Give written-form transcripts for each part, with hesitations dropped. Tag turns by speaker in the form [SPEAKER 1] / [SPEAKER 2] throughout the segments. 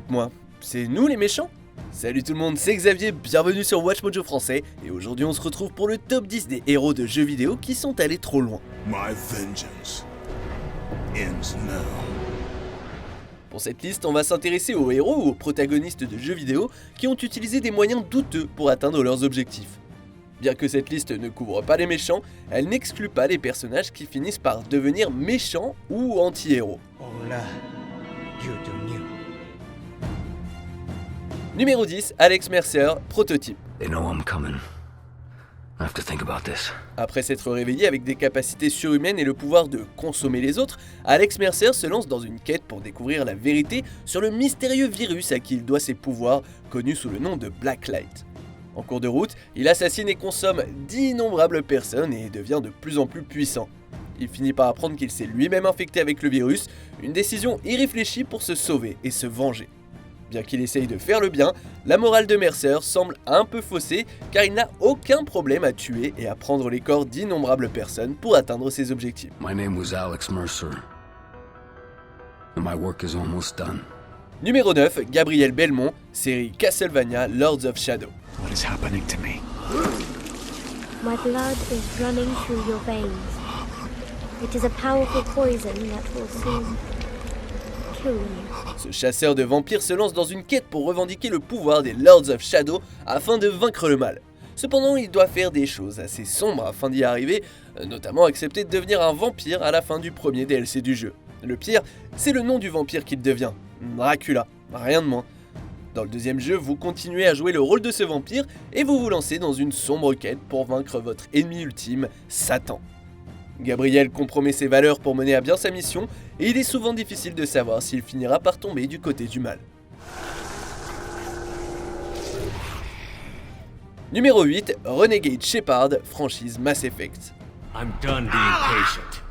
[SPEAKER 1] dites-moi, c'est nous les méchants? Salut tout le monde, c'est Xavier, bienvenue sur Watch Mojo français, et aujourd'hui on se retrouve pour le top 10 des héros de jeux vidéo qui sont allés trop loin.
[SPEAKER 2] My vengeance ends now.
[SPEAKER 1] Pour cette liste, on va s'intéresser aux héros ou aux protagonistes de jeux vidéo qui ont utilisé des moyens douteux pour atteindre leurs objectifs. Bien que cette liste ne couvre pas les méchants, elle n'exclut pas les personnages qui finissent par devenir méchants ou anti-héros. Numéro 10, Alex Mercer, prototype.
[SPEAKER 3] They know I'm coming. I have to think about this.
[SPEAKER 1] Après s'être réveillé avec des capacités surhumaines et le pouvoir de consommer les autres, Alex Mercer se lance dans une quête pour découvrir la vérité sur le mystérieux virus à qui il doit ses pouvoirs, connu sous le nom de Blacklight. En cours de route, il assassine et consomme d'innombrables personnes et devient de plus en plus puissant. Il finit par apprendre qu'il s'est lui-même infecté avec le virus, une décision irréfléchie pour se sauver et se venger. Bien qu'il essaye de faire le bien, la morale de Mercer semble un peu faussée car il n'a aucun problème à tuer et à prendre les corps d'innombrables personnes pour atteindre ses objectifs.
[SPEAKER 3] My name was Alex Mercer, and my work is almost done.
[SPEAKER 1] Numéro 9, Gabriel Belmont, série Castlevania Lords of Shadow.
[SPEAKER 2] What is happening to me?
[SPEAKER 4] My blood is running through your veins. It is a powerful poison that will soon kill you.
[SPEAKER 1] Ce chasseur de vampires se lance dans une quête pour revendiquer le pouvoir des Lords of Shadow afin de vaincre le mal. Cependant, il doit faire des choses assez sombres afin d'y arriver, notamment accepter de devenir un vampire à la fin du premier DLC du jeu. Le pire, c'est le nom du vampire qu'il devient, Dracula, rien de moins. Dans le deuxième jeu, vous continuez à jouer le rôle de ce vampire et vous vous lancez dans une sombre quête pour vaincre votre ennemi ultime, Satan. Gabriel compromet ses valeurs pour mener à bien sa mission, et il est souvent difficile de savoir s'il finira par tomber du côté du mal. Numéro 8, Renegade Shepard, franchise Mass Effect.
[SPEAKER 5] I'm done being patient.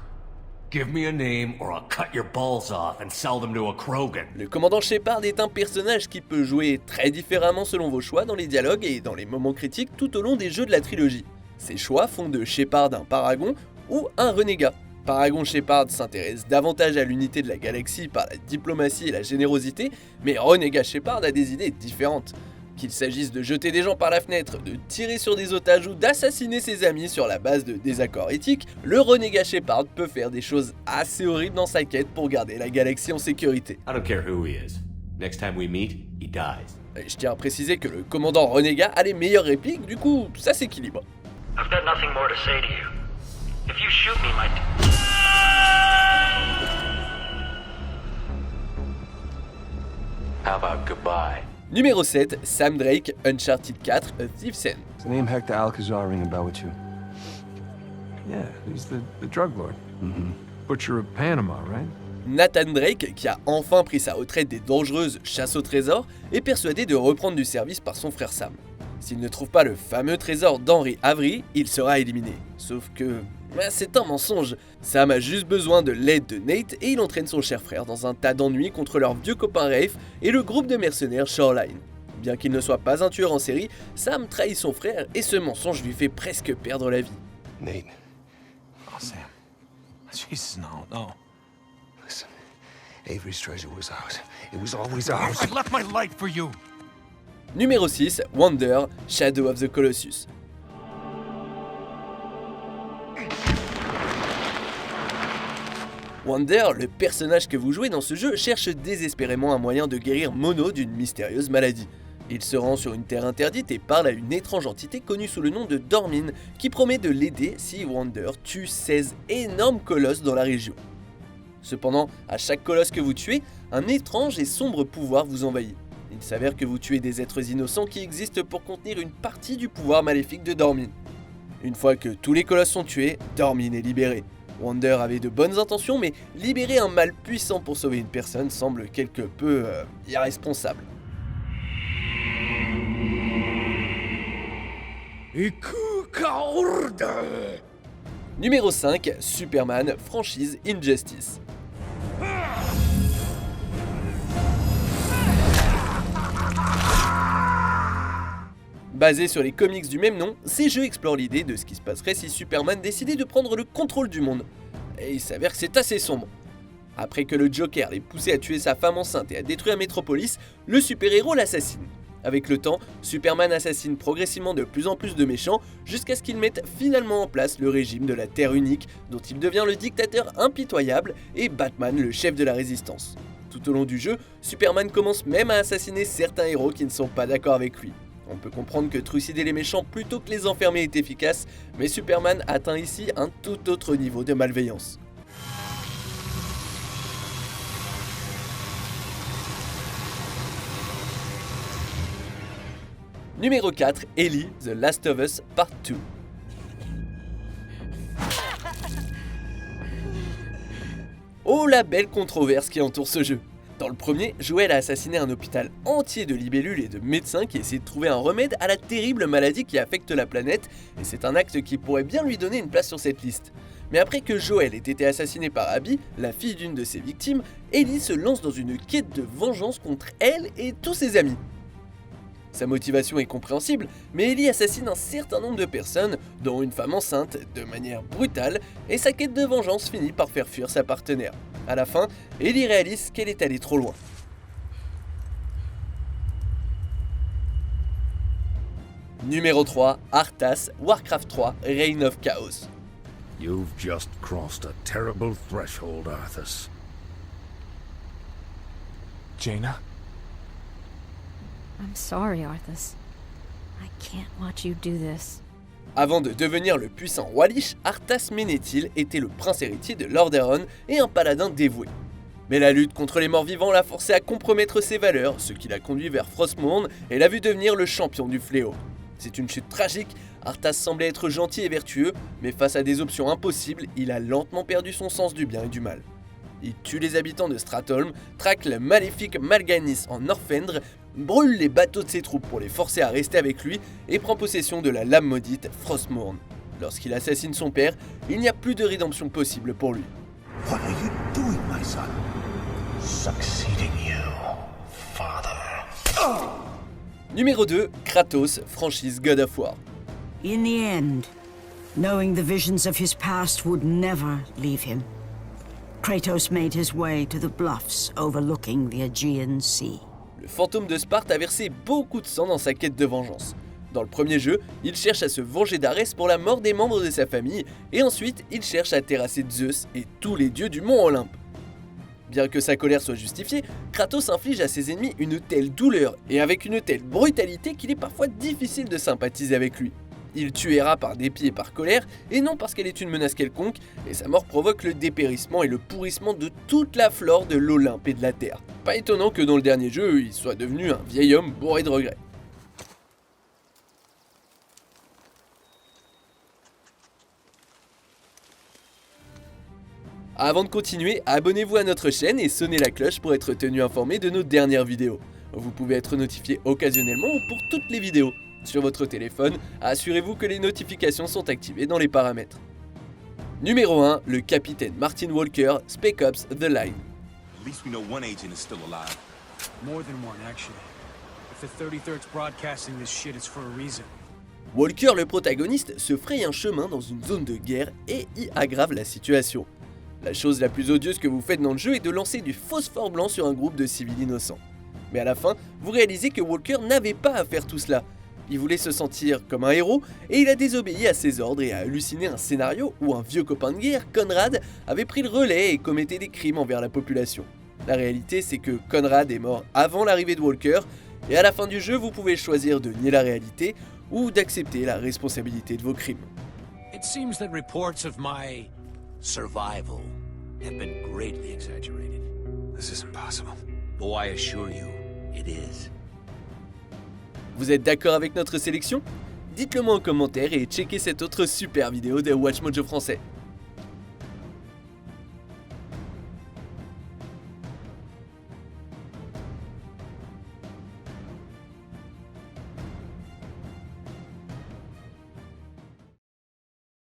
[SPEAKER 5] Give me a name or I'll cut your balls off and sell them to a Krogan.
[SPEAKER 1] Le commandant Shepard est un personnage qui peut jouer très différemment selon vos choix dans les dialogues et dans les moments critiques tout au long des jeux de la trilogie. Ces choix font de Shepard un paragon ou un renégat. Paragon Shepard s'intéresse davantage à l'unité de la galaxie par la diplomatie et la générosité, mais Renégat Shepard a des idées différentes. Qu'il s'agisse de jeter des gens par la fenêtre, de tirer sur des otages ou d'assassiner ses amis sur la base de désaccords éthiques, le Renégat Shepard peut faire des choses assez horribles dans sa quête pour garder la galaxie en sécurité.
[SPEAKER 5] I don't care who he is. Next time we meet, he dies.
[SPEAKER 1] Et je tiens à préciser que le commandant Renégat a les meilleures répliques, du coup ça s'équilibre.
[SPEAKER 6] I've got nothing more to say to you. If you shoot me, my...
[SPEAKER 5] How about goodbye?
[SPEAKER 1] Numéro 7, Sam Drake, Uncharted 4, A Thief's End.
[SPEAKER 7] Does the name Hector Alcazar ring a bell with you? Yeah, he's the drug lord. Mm-hmm. Butcher of Panama, right?
[SPEAKER 1] Nathan Drake, qui a enfin pris sa retraite des dangereuses chasses au trésor, est persuadé de reprendre du service par son frère Sam. S'il ne trouve pas le fameux trésor d'Henry Avery, il sera éliminé. Sauf que... c'est un mensonge. Sam a juste besoin de l'aide de Nate et il entraîne son cher frère dans un tas d'ennuis contre leur vieux copain Rafe et le groupe de mercenaires Shoreline. Bien qu'il ne soit pas un tueur en série, Sam trahit son frère et ce mensonge lui fait presque perdre la vie.
[SPEAKER 7] Nate.
[SPEAKER 2] Oh, Sam. Jesus, no.
[SPEAKER 7] Listen, Avery's treasure was ours. It was always ours.
[SPEAKER 2] I left my life for you.
[SPEAKER 1] Numéro 6, Wonder, Shadow of the Colossus. Wonder, le personnage que vous jouez dans ce jeu, cherche désespérément un moyen de guérir Mono d'une mystérieuse maladie. Il se rend sur une terre interdite et parle à une étrange entité connue sous le nom de Dormin, qui promet de l'aider si Wonder tue 16 énormes colosses dans la région. Cependant, à chaque colosse que vous tuez, un étrange et sombre pouvoir vous envahit. Il s'avère que vous tuez des êtres innocents qui existent pour contenir une partie du pouvoir maléfique de Dormin. Une fois que tous les colosses sont tués, Dormin est libéré. Wonder avait de bonnes intentions, mais libérer un mal puissant pour sauver une personne semble quelque peu irresponsable. Numéro 5, Superman, franchise Injustice. Basé sur les comics du même nom, ces jeux explorent l'idée de ce qui se passerait si Superman décidait de prendre le contrôle du monde. Et il s'avère que c'est assez sombre. Après que le Joker l'ait poussé à tuer sa femme enceinte et à détruire Metropolis, le super-héros l'assassine. Avec le temps, Superman assassine progressivement de plus en plus de méchants jusqu'à ce qu'il mette finalement en place le régime de la Terre unique, dont il devient le dictateur impitoyable et Batman le chef de la résistance. Tout au long du jeu, Superman commence même à assassiner certains héros qui ne sont pas d'accord avec lui. On peut comprendre que trucider les méchants plutôt que les enfermer est efficace, mais Superman atteint ici un tout autre niveau de malveillance. Numéro 4, Ellie, The Last of Us Part 2. Oh la belle controverse qui entoure ce jeu. Dans le premier, Joel a assassiné un hôpital entier de libellules et de médecins qui essaient de trouver un remède à la terrible maladie qui affecte la planète, et c'est un acte qui pourrait bien lui donner une place sur cette liste. Mais après que Joel ait été assassiné par Abby, la fille d'une de ses victimes, Ellie se lance dans une quête de vengeance contre elle et tous ses amis. Sa motivation est compréhensible, mais Ellie assassine un certain nombre de personnes, dont une femme enceinte, de manière brutale, et sa quête de vengeance finit par faire fuir sa partenaire. À la fin, Ellie réalise qu'elle est allée trop loin. Numéro 3, Arthas, Warcraft 3, Reign of Chaos.
[SPEAKER 8] You've just crossed a terrible threshold, Arthas.
[SPEAKER 7] Jaina?
[SPEAKER 9] I'm sorry, Arthas. I can't watch you do this.
[SPEAKER 1] Avant de devenir le puissant roi Lich, Arthas Menethil était le prince héritier de Lordaeron et un paladin dévoué. Mais la lutte contre les morts-vivants l'a forcé à compromettre ses valeurs, ce qui l'a conduit vers Frostmourne et l'a vu devenir le champion du fléau. C'est une chute tragique, Arthas semblait être gentil et vertueux, mais face à des options impossibles, il a lentement perdu son sens du bien et du mal. Il tue les habitants de Stratholme, traque le maléfique Mal'Ganis en Northrend, brûle les bateaux de ses troupes pour les forcer à rester avec lui et prend possession de la lame maudite Frostmourne. Lorsqu'il assassine son père, il n'y a plus de rédemption possible pour lui.
[SPEAKER 2] What are you doing, my son? Succeeding you, father.
[SPEAKER 1] Numéro 2, Kratos, franchise God of War.
[SPEAKER 10] In the end, knowing the visions of his past would never leave him, Kratos made his way to the bluffs overlooking the Aegean Sea.
[SPEAKER 1] Le fantôme de Sparte a versé beaucoup de sang dans sa quête de vengeance. Dans le premier jeu, il cherche à se venger d'Arès pour la mort des membres de sa famille, et ensuite il cherche à terrasser Zeus et tous les dieux du mont Olympe. Bien que sa colère soit justifiée, Kratos inflige à ses ennemis une telle douleur et avec une telle brutalité qu'il est parfois difficile de sympathiser avec lui. Il tue Hera par dépit et par colère, et non parce qu'elle est une menace quelconque, et sa mort provoque le dépérissement et le pourrissement de toute la flore de l'Olympe et de la Terre. Pas étonnant que dans le dernier jeu, il soit devenu un vieil homme bourré de regrets. Avant de continuer, abonnez-vous à notre chaîne et sonnez la cloche pour être tenu informé de nos dernières vidéos. Vous pouvez être notifié occasionnellement ou pour toutes les vidéos. Sur votre téléphone, assurez-vous que les notifications sont activées dans les paramètres. Numéro 1, le capitaine Martin Walker, Spec Ops The Line.
[SPEAKER 11] At least we know one agent is still alive.
[SPEAKER 12] More than one, actually. If the 33rd's broadcasting this shit, it's for a reason.
[SPEAKER 1] Walker, le protagoniste, se fraye un chemin dans une zone de guerre et y aggrave la situation. La chose la plus odieuse que vous faites dans le jeu est de lancer du phosphore blanc sur un groupe de civils innocents. Mais à la fin, vous réalisez que Walker n'avait pas à faire tout cela. Il voulait se sentir comme un héros et il a désobéi à ses ordres et a halluciné un scénario où un vieux copain de guerre, Conrad, avait pris le relais et commettait des crimes envers la population. La réalité, c'est que Conrad est mort avant l'arrivée de Walker et à la fin du jeu, vous pouvez choisir de nier la réalité ou d'accepter la responsabilité de vos crimes.
[SPEAKER 12] It seems that reports of my survival have been greatly exaggerated.
[SPEAKER 2] This isn't possible.
[SPEAKER 12] Oh, I assure you, it is.
[SPEAKER 1] Vous êtes d'accord avec notre sélection? Dites-le moi en commentaire et checkez cette autre super vidéo de Watch Mojo français.